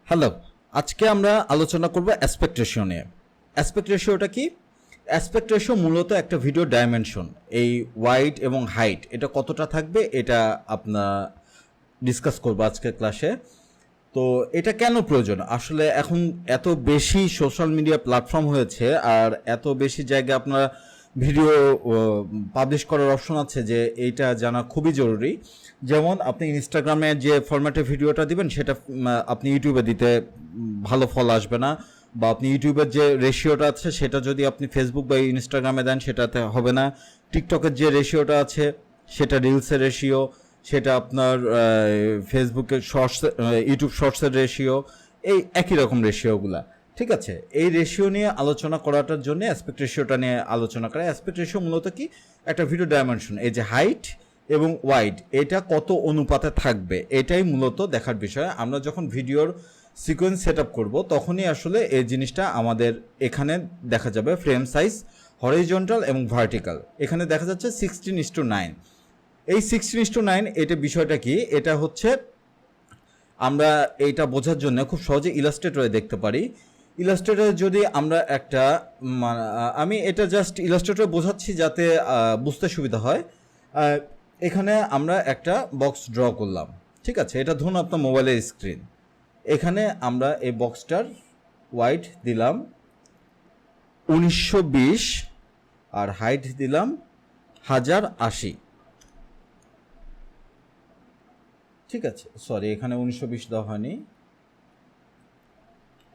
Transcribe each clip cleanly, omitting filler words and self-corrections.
Hello, আজকে আমরা আলোচনা করব অ্যাসপেক্ট রেশিও নিয়ে। অ্যাসপেক্ট রেশিওটা কি? অ্যাসপেক্ট রেশিও মূলত একটা ভিডিও ডাইমেনশন। এই ওয়াইড এবং হাইট এটা কতটা থাকবে এটা আপনার ডিসকাস করবো আজকের ক্লাসে। তো এটা কেন প্রয়োজন? আসলে এখন এত বেশি সোশ্যাল মিডিয়া প্ল্যাটফর্ম হয়েছে আর এত বেশি জায়গায় আপনারা ভিডিও পাবলিশ করার অপশন আছে যে এইটা জানা খুবই জরুরি। যেমন আপনি ইনস্টাগ্রামে যে ফরম্যাটে ভিডিওটা দিবেন সেটা আপনি ইউটিউবে দিতে ভালো ফল আসবে না, বা আপনি ইউটিউবের যে রেশিওটা আছে সেটা যদি আপনি ফেসবুক বা ইনস্টাগ্রামে দেন সেটাতে হবে না। টিকটকের যে রেশিওটা আছে সেটা রিলসের রেশিও, সেটা আপনার ফেসবুকের শর্টস, ইউটিউব শর্টসের রেশিও, এই একই রকম রেশিওগুলা। ঠিক আছে, এই রেশিও নিয়ে আলোচনা করাটার জন্য অ্যাসপেক্ট রেশিওটা নিয়ে আলোচনা করা। অ্যাসপেক্ট রেশিও মূলত কি? একটা ভিডিও ডাইমেনশন, এই যে হাইট এবং ওয়াইড এটা কত অনুপাতে থাকবে এটাই মূলত দেখার বিষয়। আমরা যখন ভিডিওর সিকোয়েন্স সেট আপ করবো তখনই আসলে এই জিনিসটা আমাদের এখানে দেখা যাবে। ফ্রেম সাইজ হরিজন্টাল এবং ভার্টিক্যাল এখানে দেখা যাচ্ছে 16:9। এই 16:9 এটা বিষয়টা কি? এটা হচ্ছে আমরা এইটা বোঝার জন্য খুব সহজে ইলাস্ট্রেটরে দেখতে পারি। ইলাস্ট্রেটরে যদি আমরা একটা আমি এটা জাস্ট ইলাস্ট্রেটরে বোঝাচ্ছি যাতে বুঝতে সুবিধা হয়। এখানে আমরা একটা বক্স ড্র করলাম, ঠিক আছে? এটা ধরুন আপনার মোবাইলের স্ক্রিন। এখানে আমরা এই বক্সটার ওয়াইড দিলাম 1920 আর হাইট দিলাম 1080। ঠিক আছে, সরি এখানে 1920 দেওয়া হয়নি,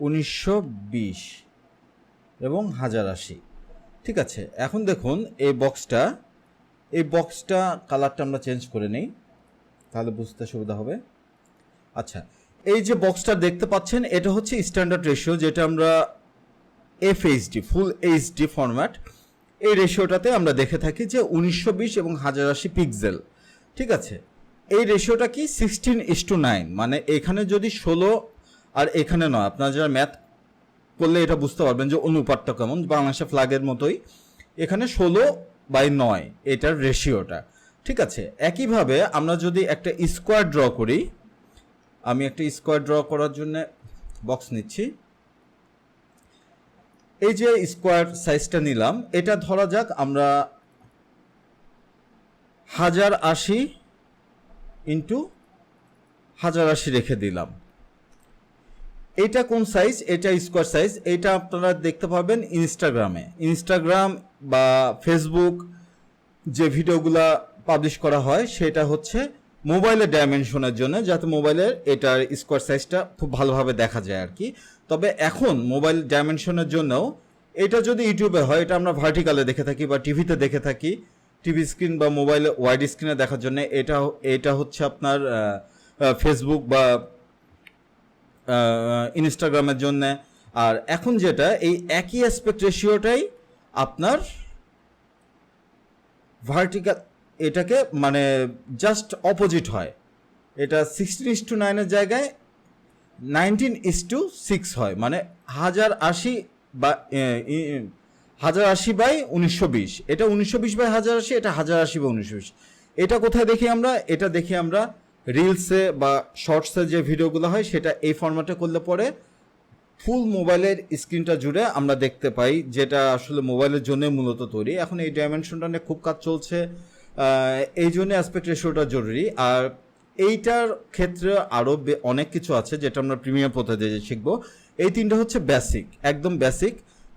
1920 এবং 1080। ঠিক আছে, এখন দেখুন এই বক্সটা কালারটা আমরা চেঞ্জ করে নেই তাহলে বুঝতে সুবিধা হবে। আচ্ছা, এই যে বক্সটা দেখতে পাচ্ছেন এটা হচ্ছে স্ট্যান্ডার্ড রেশিও, যেটা আমরা FHD ফুল এইচডি ফরম্যাট, এই রেশিওটাতে আমরা দেখে থাকি যে 1920 এবং 1080 পিক্সেল। ঠিক আছে, এই রেশিওটা কি? 16:9। মানে এখানে যদি 16 আর এখানে 9, আপনারা যারা ম্যাথ করলে এটা বুঝতে পারবেন যে অনুপাতটা কেমন, বাংলাদেশের ফ্ল্যাগের মতোই এখানে 16/9 এটার রেশিওটা। ঠিক আছে, একইভাবে আমরা যদি একটা স্কোয়ার ড্র করি, আমি একটা স্কোয়ার ড্র করার জন্য বক্স নিচ্ছি। এই যে স্কোয়ার সাইজটা নিলাম, এটা ধরা যাক আমরা 1080 ইন্টু 1080 রেখে দিলাম। এটা কোন সাইজ? এটা স্কোয়ার সাইজ। এটা আপনারা দেখতে পাবেন ইনস্টাগ্রাম বা ফেসবুক যে ভিডিওগুলা পাবলিশ করা হয় সেটা হচ্ছে মোবাইলের ডাইমেনশনের জন্য, যাতে মোবাইলের এটার স্কোয়ার সাইজটা খুব ভালোভাবে দেখা যায় আর কি। তবে এখন মোবাইল ডাইমেনশনের জন্যও এটা যদি ইউটিউবে হয়, এটা আমরা ভার্টিক্যালে দেখে থাকি বা টিভিতে দেখে থাকি, টিভি স্ক্রিন বা মোবাইলে ওয়াইড স্ক্রিনে দেখার জন্য। এটা হচ্ছে আপনার ফেসবুক বা ইনস্টাগ্রামের জন্য। আর এখন যেটা, এই একই অ্যাসপেক্ট রেশিওটাই আপনার ভার্টিক্যাল, এটাকে মানে জাস্ট অপোজিট হয়। এটা 16:9 জায়গায় 19:6 হয়, মানে 1080 বা 1080/1920। এটা 1920/1080, এটা 1080/1920। এটা কোথায় দেখি আমরা? এটা দেখি আমরা রিলসে বা শর্টসে যে ভিডিওগুলো হয় সেটা এই ফরম্যাটে করলে পরে ফুল মোবাইলের স্ক্রিনটা জুড়ে আমরা দেখতে পাই, যেটা আসলে মোবাইলের জন্য মূলত তৈরি। এখন এই ডাইমেনশনটা নিয়ে খুব কাজ চলছে, এই জন্য অ্যাসপেক্ট রেশিওটা জরুরি। আর এইটার ক্ষেত্রে আরও অনেক কিছু আছে যেটা আমরা প্রিমিয়াম পদ্ধতিতে শিখবো। এই তিনটা হচ্ছে বেসিক, একদম বেসিক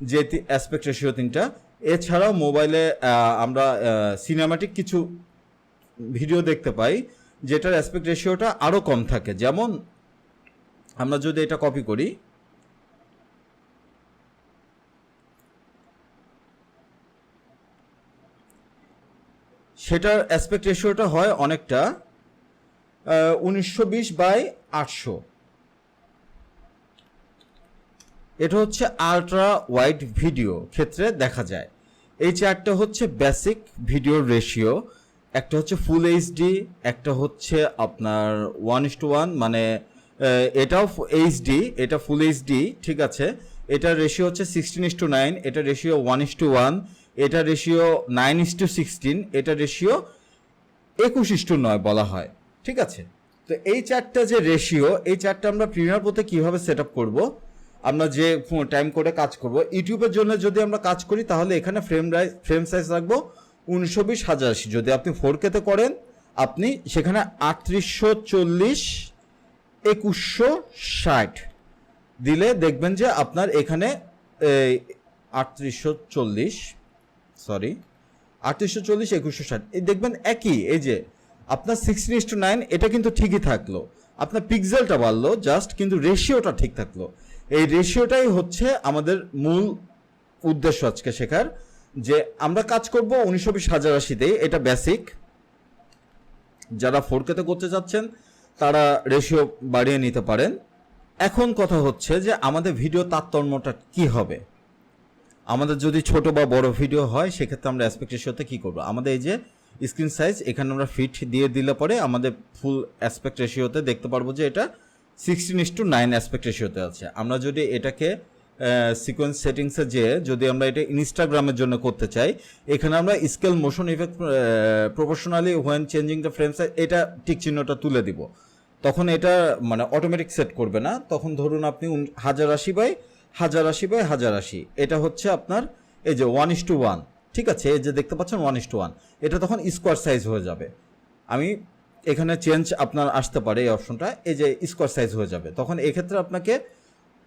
যে অ্যাসপেক্ট রেশিও তিনটা। এছাড়াও মোবাইলে আমরা সিনেমাটিক কিছু ভিডিও দেখতে পাই যেটার অ্যাসপেক্ট রেশিওটা আরও কম থাকে। যেমন আমরা যদি এটা কপি করি, সেটার অ্যাসপেক্ট রেশিওটা হয় অনেকটা 1920/800। এটা হচ্ছে আলট্রা ওয়াইড ভিডিও ক্ষেত্রে দেখা যায়। এই চারটা হচ্ছে বেসিক ভিডিওর রেশিও। একটা হচ্ছে ফুল এইচডি, একটা হচ্ছে আপনার 1:1, মানে এটাও এইচডি, এটা ফুল এইচডি। ঠিক আছে, এটার রেশিও হচ্ছে 16:9, এটা রেশিও 1:1, এটা রেশিও 9:16, এটা রেশিও 21:9 বলা হয়। ঠিক আছে, তো এই চারটা যে রেশিও, এই চারটা আমরা প্রিমিয়ার প্রোতে কীভাবে সেট আপ করবো, আমরা যে টাইম করে কাজ করব ইউটিউবের জন্য যদি আমরা কাজ করি, তাহলে এখানে ফ্রেম সাইজ রাখবো 1920x1080। যদি আপনি 4K-তে করেন, আপনি সেখানে 3840x2160 দিলে দেখবেন যে আপনার এখানে 3840x2160 এই দেখবেন একই, এই যে আপনার 16:9 এটা কিন্তু ঠিকই থাকলো, আপনার পিক্সেলটা বাড়লো জাস্ট, কিন্তু রেশিওটা ঠিক থাকলো। এই রেশিওটাই হচ্ছে আমাদের মূল উদ্দেশ্য আজকে শেখার, যে আমরা কাজ করব 1920x1080-তেই। এটা বেসিক, যারা 4K-তে করতে চাচ্ছেন তারা রেশিও বাড়িয়ে নিতে পারেন। এখন কথা হচ্ছে যে আমাদের ভিডিও তারতম্যটা কি হবে। আমাদের যদি ছোট বা বড় ভিডিও হয়, সেক্ষেত্রে আমরা অ্যাসপেক্ট রেশিওতে কী করবো, আমাদের এই যে স্ক্রিন সাইজ এখানে আমরা ফিট দিয়ে দিলে পরে আমাদের ফুল অ্যাসপেক্ট রেশিওতে দেখতে পারবো যে এটা 16:9 অ্যাসপেক্ট রেশিওতে আছে। আমরা যদি এটাকে সিকোয়েন্স সেটিংসে যেয়ে যদি আমরা এটা ইনস্টাগ্রামের জন্য করতে চাই, এখানে আমরা scale motion effect proportionally when changing the frame size, এটা টিক চিহ্নটা তুলে দিব। তখন এটা মানে অটোমেটিক সেট করবে না। তখন ধরুন আপনি 1080x1080x1080, এটা হচ্ছে আপনার এই যে 1:1, ঠিক আছে, এই যে দেখতে পাচ্ছেন 1:1, এটা তখন স্কোয়ার সাইজ হয়ে যাবে। আমি এখানে চেঞ্জ আপনার আসতে পারে এই অপশনটা, এই যে স্কোয়ার সাইজ হয়ে যাবে। তখন এক্ষেত্রে আপনাকে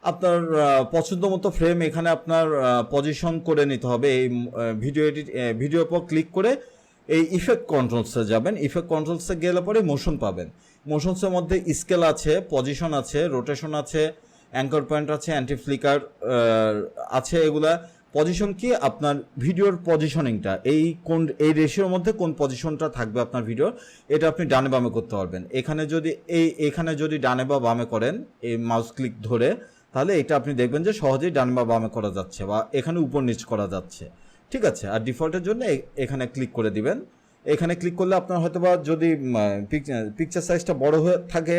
আপনার পছন্দ মতো ফ্রেম এখানে আপনার পজিশন করে নিতে হবে। এই ভিডিওর পর ক্লিক করে এই ইফেক্ট কন্ট্রোলসে যাবেন। ইফেক্ট কন্ট্রোলসে গেলে পরে মোশন পাবেন। মোশনসের মধ্যে স্কেল আছে, পজিশন আছে, রোটেশন আছে, অ্যাঙ্কর পয়েন্ট আছে, অ্যান্টি ফ্লিকার আছে। এগুলা পজিশন কি, আপনার ভিডিওর পজিশনিংটা এই রেশিওর মধ্যে কোন পজিশনটা থাকবে আপনার ভিডিওর, এটা আপনি ডানে বামে করতে পারবেন। এখানে যদি ডানে বা বামে করেন এই মাউস ক্লিক ধরে, তাহলে এটা আপনি দেখবেন যে সহজেই ডানে বা বামে করা যাচ্ছে, বা এখানে উপর নিচ করা যাচ্ছে, ঠিক আছে। আর ডিফল্টের জন্য এখানে ক্লিক করে দিবেন। এখানে ক্লিক করলে আপনার হয়তো বা যদি পিকচার সাইজটা বড় হয়ে থাকে,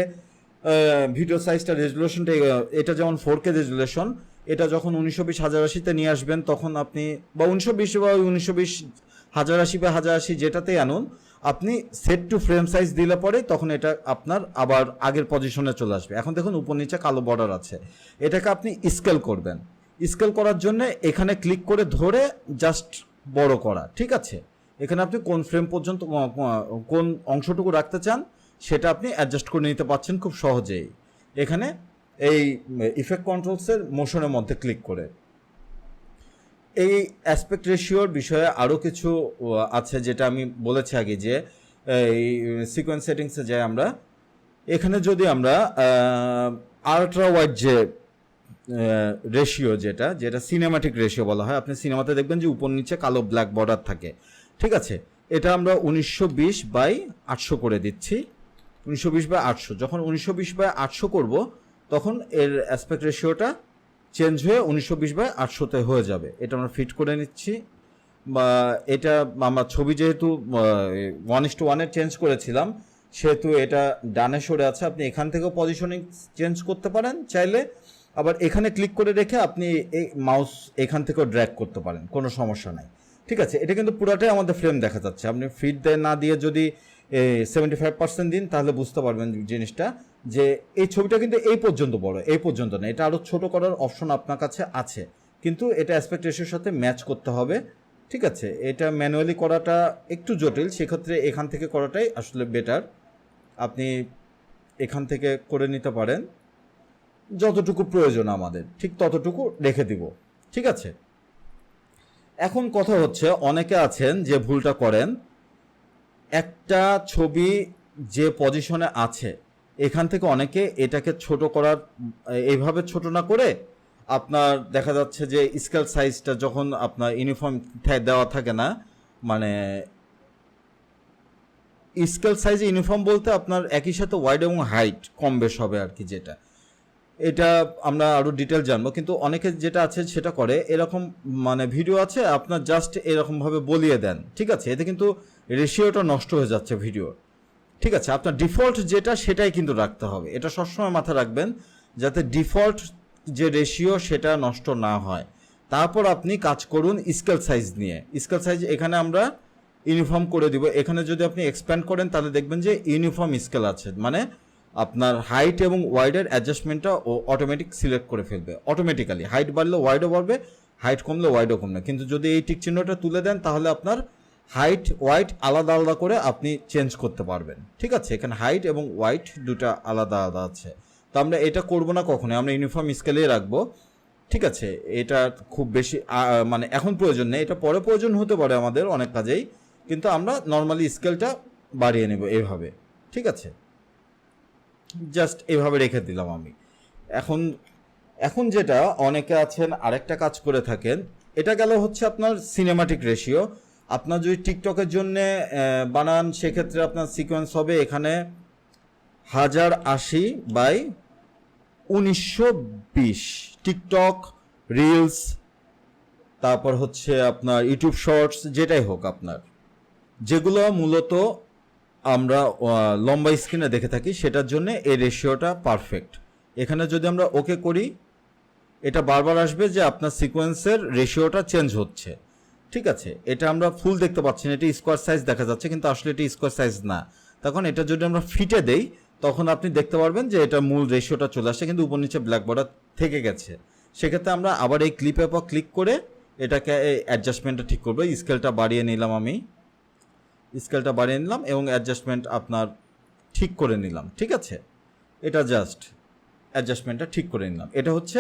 ভিডিও সাইজটা রেজুলেশনটা, এটা যেমন 4K রেজুলেশন, এটা যখন 1920x1080-তে নিয়ে আসবেন, তখন আপনি বা 1920 বা 1920x1080 যেটাতেই আনুন, আপনি সেট টু ফ্রেম সাইজ দিলে পরে তখন এটা আপনার আবার আগের পজিশনে চলে আসবে। এখন দেখুন উপর নিচে কালো বর্ডার আছে, এটাকে আপনি স্কেল করবেন। স্কেল করার জন্য এখানে ক্লিক করে ধরে জাস্ট বড় করা, ঠিক আছে। এখানে আপনি কোন ফ্রেম পর্যন্ত কোন অংশটুকু রাখতে চান সেটা আপনি অ্যাডজাস্ট করে নিতে পারছেন খুব সহজেই এখানে এই ইফেক্ট কন্ট্রোলসের মোশনের মধ্যে ক্লিক করে। এই অ্যাসপেক্ট রেশিওর বিষয়ে আরও কিছু আছে, যেটা আমি বলেছি আগে, যে এই সিকোয়েন্স সেটিংসে যাই আমরা। এখানে যদি আমরা আল্ট্রা ওয়াইড যে রেশিও, যেটা সিনেমাটিক রেশিও বলা হয়, আপনি সিনেমাতে দেখবেন যে উপর নিচে কালো ব্ল্যাক বর্ডার থাকে, ঠিক আছে। এটা আমরা 1920x800 করে দিচ্ছি। 1920x800, যখন 1920x800 করব, তখন এর অ্যাসপেক্ট রেশিওটা চেঞ্জ হয়ে 1920x800-তে হয়ে যাবে। এটা আমরা ফিট করে নিচ্ছি। বা এটা আমরা ছবি যেহেতু 1:1-এর চেঞ্জ করেছিলাম, সেহেতু এটা ডানে সরে আছে। আপনি এখান থেকেও পজিশনিং চেঞ্জ করতে পারেন চাইলে, আবার এখানে ক্লিক করে রেখে আপনি এই মাউস এখান থেকেও ড্র্যাগ করতে পারেন, কোনো সমস্যা নাই, ঠিক আছে। এটা কিন্তু পুরাটাই আমাদের ফ্রেম দেখা যাচ্ছে। আপনি ফিট না দিয়ে যদি 75% দিন, তাহলে বুঝতে পারবেন জিনিসটা, যে এই ছবিটা কিন্তু এই পর্যন্ত বড়, এই পর্যন্ত না। এটা আরও ছোট করার অপশন আপনার কাছে আছে, কিন্তু এটা অ্যাসপেক্ট রেশিওর সাথে ম্যাচ করতে হবে, ঠিক আছে। এটা ম্যানুয়ালি করাটা একটু জটিল, সেক্ষেত্রে এখান থেকে করাটাই আসলে বেটার। আপনি এখান থেকে করে নিতে পারেন, যতটুকু প্রয়োজন আমাদের ঠিক ততটুকু রেখে দিব, ঠিক আছে। এখন কথা হচ্ছে, অনেকে আছেন যে ভুলটা করেন, একটা ছবি যে পজিশনে আছে এখান থেকে অনেকে এটাকে ছোট করার, এইভাবে ছোট না করে আপনার দেখা যাচ্ছে যে স্কেল সাইজটা যখন আপনার ইউনিফর্ম দেওয়া থাকে না, মানে স্কেল সাইজ ইউনিফর্ম বলতে আপনার একই সাথে ওয়াইড এবং হাইট কম বেশ হবে আর কি, যেটা এটা আমরা আরও ডিটেল জানবো। কিন্তু অনেকে যেটা আছে সেটা করে, এরকম মানে ভিডিও আছে আপনার জাস্ট এরকমভাবে বলিয়ে দেন, ঠিক আছে। এতে কিন্তু রেশিওটা নষ্ট হয়ে যাচ্ছে ভিডিও, ঠিক আছে। আপনার ডিফল্ট যেটা সেটাই কিন্তু রাখতে হবে, এটা সবসময় মাথায় রাখবেন, যাতে ডিফল্ট যে রেশিও সেটা নষ্ট না হয়। তারপর আপনি কাজ করুন স্কেল সাইজ নিয়ে। স্কেল সাইজ এখানে আমরা ইউনিফর্ম করে দিব। এখানে যদি আপনি এক্সপ্যান্ড করেন, তাহলে দেখবেন যে ইউনিফর্ম স্কেল আছে, মানে আপনার হাইট এবং ওয়াইডের অ্যাডজাস্টমেন্টটা ও অটোমেটিক সিলেক্ট করে ফেলবে অটোমেটিক্যালি। হাইট বাড়লে ওয়াইডও বাড়বে, হাইট কমলে ওয়াইডও কমবে। কিন্তু যদি এই টিক চিহ্নটা তুলে দেন তাহলে আপনার হাইট ওয়াইড আলাদা আলাদা করে আপনি চেঞ্জ করতে পারবেন। ঠিক আছে, এখানে হাইট এবং ওয়াইড দুটা আলাদা আলাদা আছে। তো আমরা এটা করব না কখনোই, আমরা ইউনিফর্ম স্কেলেই রাখবো। ঠিক আছে, এটা খুব বেশি মানে এখন প্রয়োজন নেই, এটা পরে প্রয়োজন হতে পারে আমাদের অনেক কাজেই, কিন্তু আমরা নর্মালি স্কেলটা বাড়িয়ে নেব এইভাবে। ঠিক আছে, জাস্ট এইভাবে রেখে দিলাম আমি। এখন যেটা অনেকে আছেন আরেকটা কাজ করে থাকেন, এটা গেল হচ্ছে আপনার সিনেমাটিক রেশিও। আপনার যদি টিকটকের জন্য বানান সেক্ষেত্রে আপনার সিকোয়েন্স হবে এখানে 1080x1920। টিকটক, রিলস, তারপর হচ্ছে আপনার ইউটিউব শর্টস, যেটাই হোক আপনার, যেগুলো মূলত আমরা লম্বা স্ক্রিনে দেখে থাকি সেটার জন্য এই রেশিওটা পারফেক্ট। এখানে যদি আমরা ওকে করি এটা বারবার আসবে যে আপনার সিকোয়েন্সের রেশিওটা চেঞ্জ হচ্ছে। ঠিক আছে, এটা আমরা ফুল দেখতে পাচ্ছি না, এটা স্কোয়ার সাইজ দেখা যাচ্ছে, কিন্তু আসলে এটা স্কোয়ার সাইজ না। তখন এটা যদি আমরা ফিটে দেই তখন আপনি দেখতে পারবেন যে এটা মূল রেশিওটা চলে আসছে, কিন্তু উপর নিচে ব্ল্যাক বর্ডার থেকে গেছে। সেক্ষেত্রে আমরা আবার এই ক্লিপের পর ক্লিক করে এটাকে অ্যাডজাস্টমেন্টটা ঠিক করবো। স্কেলটা বাড়িয়ে নিলাম আমি, স্কেলটা বাড়িয়ে নিলাম এবং অ্যাডজাস্টমেন্ট আপনার ঠিক করে নিলাম। ঠিক আছে, এটা জাস্ট অ্যাডজাস্টমেন্টটা ঠিক করে নিলাম। এটা হচ্ছে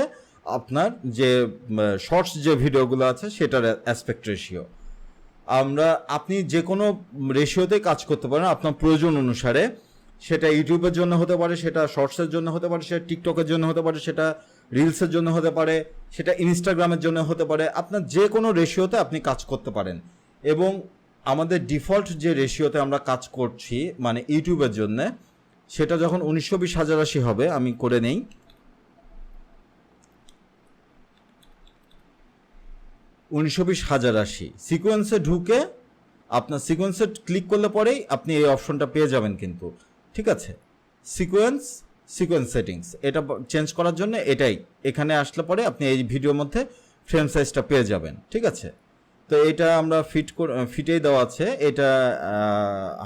আপনার যে শর্টস যে ভিডিওগুলো আছে সেটার অ্যাসপেক্ট রেশিও। আপনি যে কোনো রেশিওতে কাজ করতে পারেন আপনার প্রয়োজন অনুসারে। সেটা ইউটিউবের জন্য হতে পারে, সেটা শর্টসের জন্য হতে পারে, সেটা টিকটকের জন্য হতে পারে, সেটা রিলসের জন্য হতে পারে, সেটা ইনস্টাগ্রামের জন্য হতে পারে। আপনার যে কোনো রেশিওতে আপনি কাজ করতে পারেন। এবং আমাদের ডিফল্ট যে রেশিওতে আমরা কাজ করছি মানে ইউটিউবের জন্য, সেটা যখন 1920x1080 হবে, আমি করে নেই 1920x1080। সিকোয়েন্সে ঢুকে আপনার সিকোয়েন্সে ক্লিক করলে পরেই আপনি এই অপশনটা পেয়ে যাবেন কিন্তু। ঠিক আছে, সিকোয়েন্স সেটিংস, এটা চেঞ্জ করার জন্য এটাই এখানে আসলে পরে আপনি এই ভিডিওর মধ্যে ফ্রেম সাইজটা পেয়ে যাবেন। ঠিক আছে, তো এটা আমরা ফিটেই দেওয়া আছে। এটা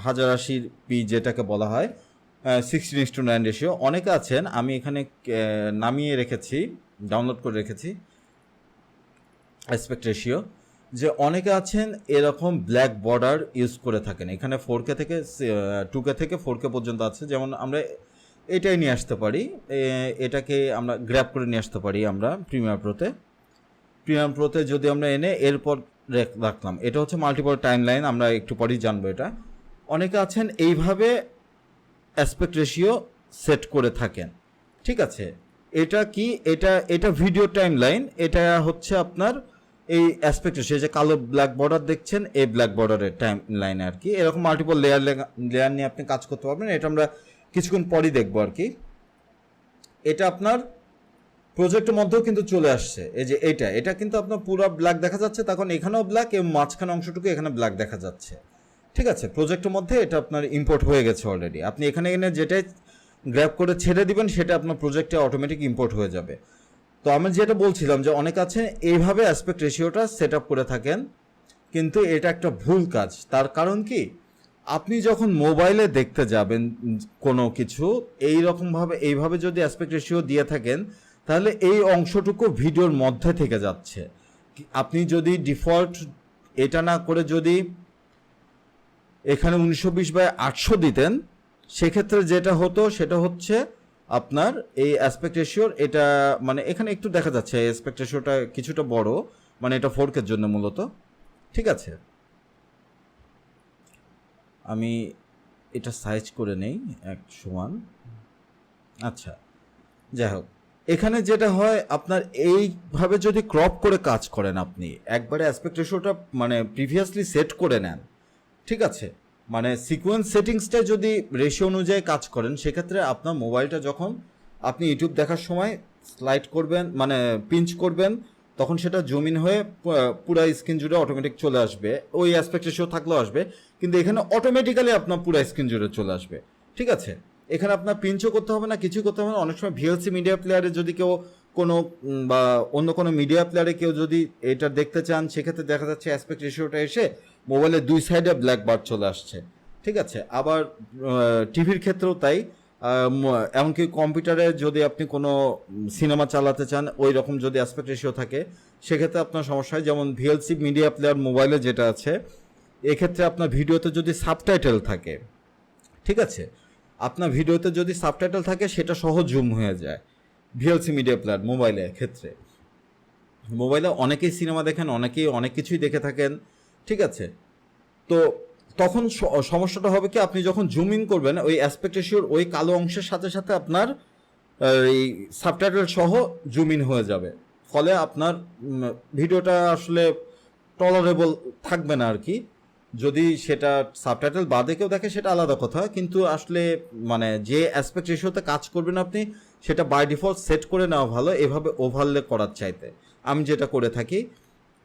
1080p যেটাকে বলা হয় 16:9 রেশিও। অনেকে আছেন, আমি এখানে নামিয়ে রেখেছি, ডাউনলোড করে রেখেছি অ্যাসপেক্ট রেশিও, যে অনেকে আছেন এরকম ব্ল্যাক বর্ডার ইউজ করে থাকেন। এখানে 4K থেকে 2K থেকে 4K পর্যন্ত আছে। যেমন আমরা এটাই নিয়ে আসতে পারি, এটাকে আমরা গ্র্যাব করে নিয়ে আসতে পারি আমরা প্রিমিয়ার প্রোতে যদি আমরা এনে এরপর রাখলাম। এটা হচ্ছে মাল্টিপল টাইম লাইন, আমরা একটু পরেই জানবো এটা। অনেকে আছেন এইভাবে অ্যাসপেক্ট রেশিও সেট করে থাকেন। ঠিক আছে, এটা কি, এটা ভিডিও টাইম লাইন, এটা হচ্ছে আপনার এই অ্যাসপেক্ট রেশিও, যে কালো ব্ল্যাক বর্ডার দেখছেন এই ব্ল্যাক বর্ডারের টাইম লাইনে আর কি। এরকম মাল্টিপল লেয়ার নিয়ে আপনি কাজ করতে পারবেন। এটা আমরা কিছুক্ষণ পরই দেখবো আর কি। এটা আপনার প্রজেক্টের মধ্যেও কিন্তু চলে আসছে। এই যে এটা কিন্তু আপনার পুরো ব্ল্যাক দেখা যাচ্ছে, তখন এখানেও ব্ল্যাক এবং মাঝখানে অংশটুকু এখানে ব্ল্যাক দেখা যাচ্ছে। ঠিক আছে, প্রজেক্টের মধ্যে এটা আপনার ইম্পোর্ট হয়ে গেছে অলরেডি। আপনি এখানে এনে যেটাই গ্র্যাব করে ছেড়ে দিবেন সেটা আপনার প্রজেক্টে অটোমেটিক ইম্পোর্ট হয়ে যাবে। তো আমি যেটা বলছিলাম যে অনেক আছে এইভাবে অ্যাসপেক্ট রেশিওটা সেট আপ করে থাকেন, কিন্তু এটা একটা ভুল কাজ। তার কারণ কি, আপনি যখন মোবাইলে দেখতে যাবেন কোনো কিছু এইভাবে যদি অ্যাসপেক্ট রেশিও দিয়ে থাকেন তাহলে এই অংশটুকু ভিডিওর মধ্যে থেকে যাচ্ছে। আপনি যদি ডিফল্ট এটা না করে যদি এখানে 1920x800 দিতেন, সেক্ষেত্রে যেটা হতো সেটা হচ্ছে আপনার এই অ্যাসপেক্ট রেশিওর এটা মানে এখানে একটু দেখা যাচ্ছে অ্যাসপেক্ট রেশিওটা কিছুটা বড়, মানে এটা 4K এর জন্য মূলত। ঠিক আছে, আমি এটা সাইজ করে নেই 1:1। আচ্ছা, যাই হোক, এখানে যেটা হয় আপনার এইভাবে যদি ক্রপ করে কাজ করেন, আপনি একবারে অ্যাসপেক্ট রেশিওটা মানে প্রিভিয়াসলি সেট করে নেন। ঠিক আছে, মানে সিকোয়েন্স সেটিংসটা যদি রেশিও অনুযায়ী কাজ করেন, সেক্ষেত্রে আপনার মোবাইলটা যখন আপনি ইউটিউব দেখার সময় স্লাইড করবেন মানে পিঞ্চ করবেন, তখন সেটা জুমিন হয়ে পুরো স্ক্রিন জুড়ে অটোমেটিক চলে আসবে। ওই অ্যাসপেক্ট রেশিও থাকলেও আসবে, কিন্তু এখানে অটোমেটিক্যালি আপনার পুরো স্ক্রিন জুড়ে চলে আসবে। ঠিক আছে, এখানে আপনার পিঞ্চও করতে হবে না, কিছু করতে হবে না। অনেক সময় ভিএলসি মিডিয়া প্লেয়ারে যদি কেউ কোনো বা অন্য কোনো মিডিয়া প্লেয়ারে কেউ যদি এটা দেখতে চান, সেক্ষেত্রে দেখা যাচ্ছে অ্যাসপেক্ট রেশিওটা এসে মোবাইলের দুই সাইডে ব্ল্যাক বার চলে আসছে। ঠিক আছে, আবার টিভির ক্ষেত্রেও তাই। এমনকি কম্পিউটারে যদি আপনি কোনো সিনেমা চালাতে চান ওই রকম যদি অ্যাসপেক্ট রেশিও থাকে সেক্ষেত্রে আপনার সমস্যা হয়। যেমন ভিএলসি মিডিয়া প্লেয়ার মোবাইলে যেটা আছে, এক্ষেত্রে আপনার ভিডিওতে যদি সাবটাইটেল থাকে, ঠিক আছে, আপনার ভিডিওতে যদি সাবটাইটেল থাকে সেটা সহজ জুম হয়ে যায় ভিএলসি মিডিয়া প্লেয়ার মোবাইলের ক্ষেত্রে। মোবাইলে অনেকেই সিনেমা দেখেন, অনেকেই অনেক কিছুই দেখে থাকেন, ঠিক আছে। তো তখন সমস্যাটা হবে কি, আপনি যখন জুম ইন করবেন ওই অ্যাসপেক্ট রেশিওর ওই কালো অংশের সাথে সাথে আপনার এই সাবটাইটেল সহ জুম ইন হয়ে যাবে, ফলে আপনার ভিডিওটা আসলে টলারেবল থাকবে না আর কি। যদি সেটা সাবটাইটেল বাদে কেউ দেখে সেটা আলাদা কথা, কিন্তু আসলে মানে যে অ্যাসপেক্ট রেশিওতে কাজ করবেন আপনি সেটা বাই ডিফল্ট সেট করে নেওয়া ভালো, এভাবে ওভারলে করার চাইতে। আমি যেটা করে থাকি,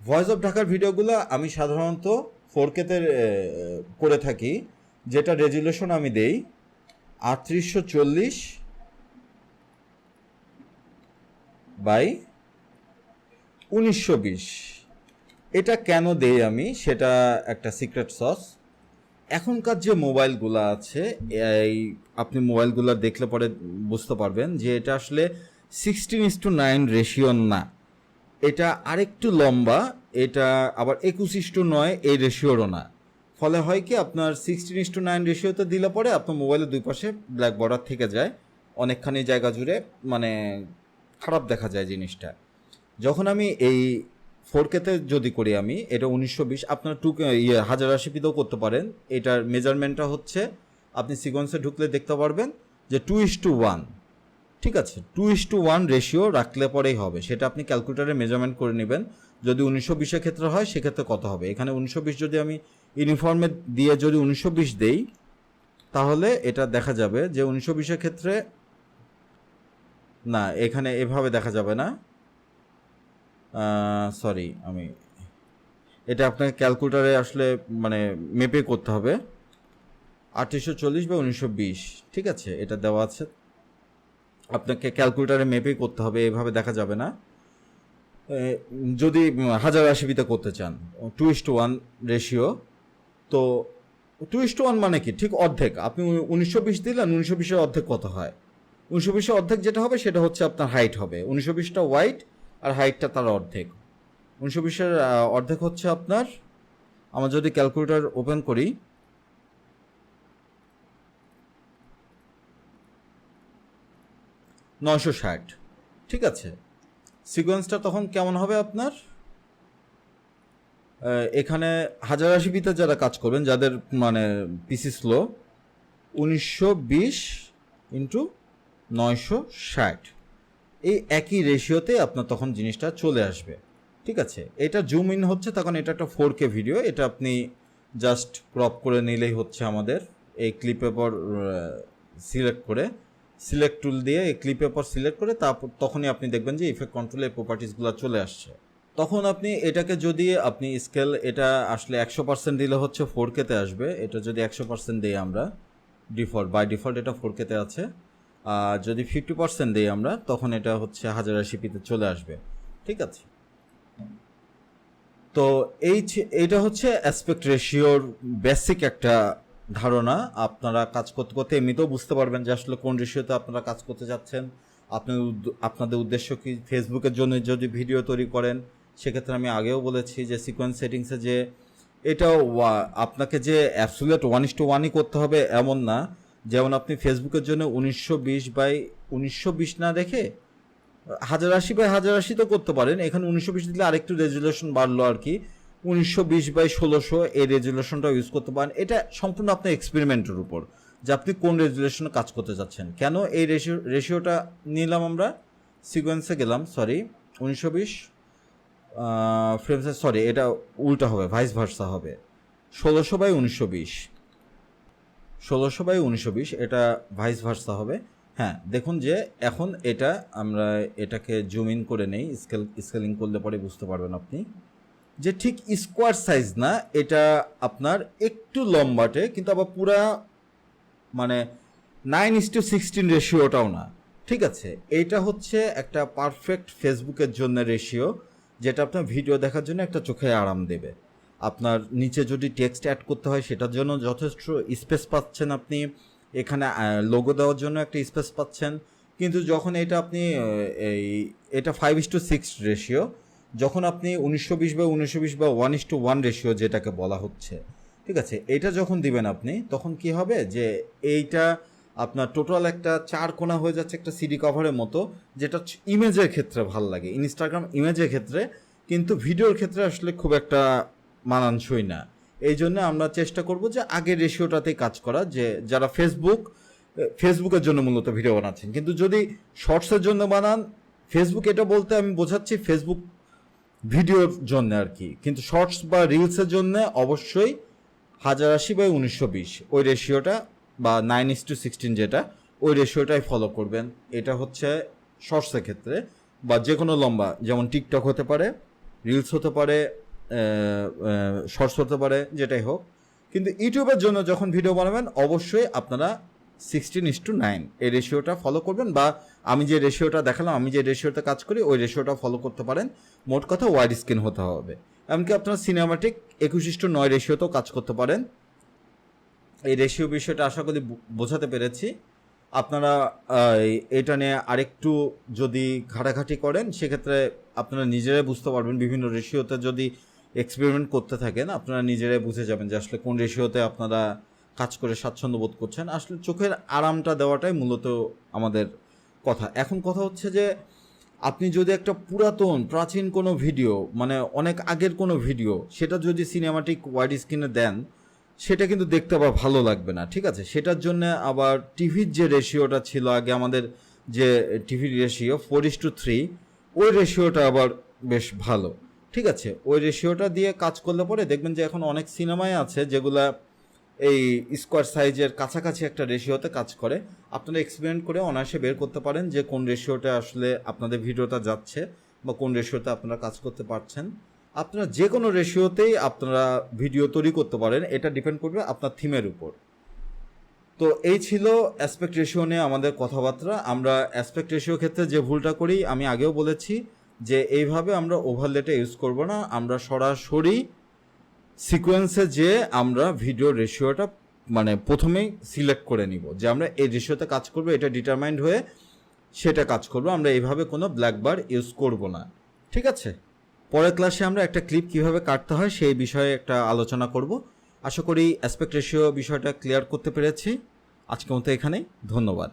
ভয়েস অফ ঢাকার ভিডিওগুলো আমি সাধারণত 4K-তে করে থাকি, যেটা রেজুলেশন আমি দেই 3840x1920। এটা কেন দেই আমি, সেটা একটা সিক্রেট সস। এখনকার যে মোবাইলগুলো আছে, এই আপনি মোবাইলগুলো দেখলে পরে বুঝতে পারবেন যে এটা আসলে 16:9 রেশিও না, এটা আরেকটু লম্বা, এটা আবার 21:9 এই রেশিওরও না। ফলে হয় কি, আপনার 16:9 রেশিওতে দিলে পরে আপনার মোবাইলের দুই পাশে ব্ল্যাক বর্ডার থেকে যায় অনেকখানি জায়গা জুড়ে, মানে খারাপ দেখা যায় জিনিসটা। যখন আমি এই 4K-তে যদি করি আমি, এটা 1920, আপনার 1080p-তেও করতে পারেন। এটার মেজারমেন্টটা হচ্ছে, আপনি সিকোয়েন্সে ঢুকলে দেখতে পারবেন যে 2:1, ঠিক আছে, 2:1 রেশিও রাখলে পরেই হবে। সেটা আপনি ক্যালকুলেটারে মেজারমেন্ট করে নেবেন। যদি 1920-এর ক্ষেত্রে হয় সেক্ষেত্রে কত হবে, এখানে 1920 যদি আমি ইউনিফর্মে দিয়ে যদি 1920 দেই, তাহলে এটা দেখা যাবে যে 1920-এর ক্ষেত্রে না, এখানে এভাবে দেখা যাবে না, সরি, আমি এটা আপনাকে ক্যালকুলেটারে আসলে মানে মেপে করতে হবে। 3840/1920, ঠিক আছে, এটা দেওয়া আছে, আপনাকে ক্যালকুলেটারে মেপেই করতে হবে, এভাবে দেখা যাবে না। যদি 1080p-তে করতে চান 2:1 রেশিও, তো 2:1 মানে কি, ঠিক অর্ধেক। আপনি 1920 দিলেন, 1920-এর অর্ধেক কত হয়, 1920-এর অর্ধেক যেটা হবে সেটা হচ্ছে আপনার হাইট হবে। 1920টা ওয়াইড আর হাইটটা তার অর্ধেক। 1920-এর অর্ধেক হচ্ছে আপনার, আমরা যদি ক্যালকুলেটর ওপেন করি, 960, ঠিক আছে। সিকোয়েন্সটা তখন কেমন হবে আপনার, এখানে 1080p-তে যারা কাজ করবেন, যাদের মানে পিসি স্লো, 1920x960 এই একই রেশিওতে আপনার তখন জিনিসটা চলে আসবে, ঠিক আছে। এটা জুম ইন হচ্ছে, তখন এটা একটা 4K ভিডিও, এটা আপনি জাস্ট ক্রপ করে নিলেই হচ্ছে আমাদের। এই ক্লিপ পেপার সিলেক্ট করে, সিলেক্ট টুল দিয়ে এই ক্লিপ পেপার সিলেক্ট করে, তারপর তখনই আপনি দেখবেন যে ইফেক্ট কন্ট্রোলের প্রপার্টিসগুলো চলে আসছে। তখন আপনি এটাকে যদি আপনি স্কেল, এটা আসলে 100% দিলে হচ্ছে 4K-তে আসবে। এটা যদি 100% দিই আমরা, বাই ডিফল্ট এটা 4K-তে আছে। আর যদি 50% দিই আমরা, তখন এটা হচ্ছে 1080p-তে চলে আসবে, ঠিক আছে। তো এইটা হচ্ছে অ্যাসপেক্ট রেশিওর বেসিক একটা ধারণা। আপনারা কাজ করতে করতে এমনিতেও বুঝতে পারবেন যে আসলে কোন রেশিওতে আপনারা কাজ করতে যাচ্ছেন। আপনাদের উদ্দেশ্য কি, ফেসবুকের জন্য যদি ভিডিও তৈরি করেন, সেক্ষেত্রে আমি আগেও বলেছি যে সিকোয়েন্স সেটিংসে যে এটাও আপনাকে যে অ্যাবসোলিউট 1:1ই করতে হবে এমন না। যেমন আপনি ফেসবুকের জন্য 1920x1920 না দেখে 1080x1080 তো করতে পারেন। এখানে 1920 দিলে আরেকটু রেজুলেশন বাড়লো আর কি, 1920x1600 এই রেজুলেশনটা ইউজ করতে পারেন। এটা সম্পূর্ণ আপনার এক্সপেরিমেন্টের উপর যে আপনি কোন রেজুলেশনে কাজ করতে যাচ্ছেন। কেন এই রেশিওটা নিলাম আমরা, সিকোয়েন্সে গেলাম, সরি 1920 ফ্রেমসে, সরি এটা উল্টা হবে, ভাইস ভার্সা হবে, 1600x1920, 1600x1920, এটা ভাইস ভার্সা হবে। হ্যাঁ, দেখুন যে এখন এটা আমরা এটাকে জুম ইন করে নেই, স্কেলিং করলে পরে বুঝতে পারবেন আপনি যে ঠিক স্কোয়ার সাইজ না, এটা আপনার একটু লম্বাটে, কিন্তু আবার পুরা মানে 9:16 রেশিওটাও না, ঠিক আছে। এইটা হচ্ছে একটা পারফেক্ট ফেসবুকের জন্য রেশিও, যেটা আপনার ভিডিও দেখার জন্য একটা চোখে আরাম দেবে। আপনার নিচে যদি টেক্সট অ্যাড করতে হয় সেটার জন্য যথেষ্ট স্পেস পাচ্ছেন আপনি, এখানে লোগো দেওয়ার জন্য একটা স্পেস পাচ্ছেন। কিন্তু যখন এটা আপনি এটা 5:6 রেশিও, যখন আপনি 1920/1920 বা 1:1 রেশিও যেটাকে বলা হচ্ছে, ঠিক আছে, এটা যখন দিবেন আপনি, তখন কি হবে যে এইটা আপনার টোটাল একটা 4 কোণা হয়ে যাচ্ছে একটা সিডি কভারের মতো, যেটা ইমেজের ক্ষেত্রে ভাল লাগে, ইনস্টাগ্রাম ইমেজের ক্ষেত্রে, কিন্তু ভিডিওর ক্ষেত্রে আসলে খুব একটা মানানসই না। এই জন্য আমরা চেষ্টা করব যে আগের রেশিওটাতেই কাজ করা, যে যারা ফেসবুকের জন্য মূলত ভিডিও বানাচ্ছেন, কিন্তু যদি শর্টসের জন্য বানান, ফেসবুক এটা বলতে আমি বোঝাচ্ছি ফেসবুক ভিডিওর জন্য আর কি, কিন্তু শর্টস বা রিলসের জন্য অবশ্যই 1080/1920 ওই রেশিওটা বা 9:16 যেটা, ওই রেশিওটাই ফলো করবেন। এটা হচ্ছে শর্টসের ক্ষেত্রে, বা যে কোনো লম্বা, যেমন টিকটক হতে পারে, রিলস হতে পারে, শর্টস হতে পারে, যেটাই হোক। কিন্তু ইউটিউবের জন্য যখন ভিডিও বানাবেন অবশ্যই আপনারা 16:9 এই রেশিওটা ফলো করবেন, বা আমি যে রেশিওটা দেখালাম, আমি যে রেশিওতে কাজ করি ওই রেশিওটা ফলো করতে পারেন। মোট কথা ওয়াইড স্ক্রিন হতে হবে। এমনকি আপনারা সিনেমাটিক 21:9 রেশিওতেও কাজ করতে পারেন। এই রেশিও বিষয়টা আশা করি বোঝাতে পেরেছি। আপনারা এটা নিয়ে আরেকটু যদি ঘাটাঘাটি করেন, সেক্ষেত্রে আপনারা নিজেরাই বুঝতে পারবেন। বিভিন্ন রেশিওতে যদি এক্সপেরিমেন্ট করতে থাকেন, আপনারা নিজেরাই বুঝে যাবেন যে আসলে কোন রেশিওতে আপনারা কাজ করে স্বাচ্ছন্দ্য বোধ করছেন। আসলে চোখের আরামটা দেওয়াটাই মূলত আমাদের কথা। এখন কথা হচ্ছে যে আপনি যদি একটা প্রাচীন কোনো ভিডিও, মানে অনেক আগের কোনো ভিডিও, সেটা যদি সিনেমাটিক ওয়াইড স্ক্রিনে দেন, সেটা কিন্তু দেখতে আবার ভালো লাগবে না, ঠিক আছে। সেটার জন্য আবার টিভির যে রেশিওটা ছিল আগে, আমাদের যে টিভির রেশিও 4:3, ওই রেশিওটা আবার বেশ ভালো, ঠিক আছে। ওই রেশিওটা দিয়ে কাজ করলে পরে দেখবেন যে এখন অনেক সিনেমায় আছে যেগুলা এই স্কোয়ার সাইজের কাছাকাছি একটা রেশিওতে কাজ করে। আপনারা এক্সপেরিমেন্ট করে অনায়াসে বের করতে পারেন যে কোন রেশিওটা আসলে আপনাদের ভিডিওটা যাচ্ছে, বা কোন রেশিওতে আপনারা কাজ করতে পারছেন। আপনারা যে কোনো রেশিওতেই আপনারা ভিডিও তৈরি করতে পারেন, এটা ডিপেন্ড করবে আপনার থিমের উপর। তো এই ছিল অ্যাসপেক্ট রেশিও নিয়ে আমাদের কথাবার্তা। আমরা অ্যাসপেক্ট রেশিও ক্ষেত্রে যে ভুলটা করি, আমি আগেও বলেছি যে এইভাবে আমরা ওভারলেটা ইউজ করব না। আমরা সরাসরি সিকোয়েন্সে যে আমরা ভিডিও রেশিওটা মানে প্রথমেই সিলেক্ট করে নিব যে আমরা এই রেশিওতে কাজ করব, এটা ডিটারমাইন্ড হয়ে সেটা কাজ করব। আমরা এইভাবে কোনো ব্ল্যাক বার ইউজ করব না, ঠিক আছে। পরের ক্লাসে আমরা একটা ক্লিপ কিভাবে কাটতে হয় সেই বিষয়ে একটা আলোচনা করব। আশা করি অ্যাসপেক্ট রেশিও বিষয়টা ক্লিয়ার করতে পেরেছি। আজকের মতো এখানেই, ধন্যবাদ।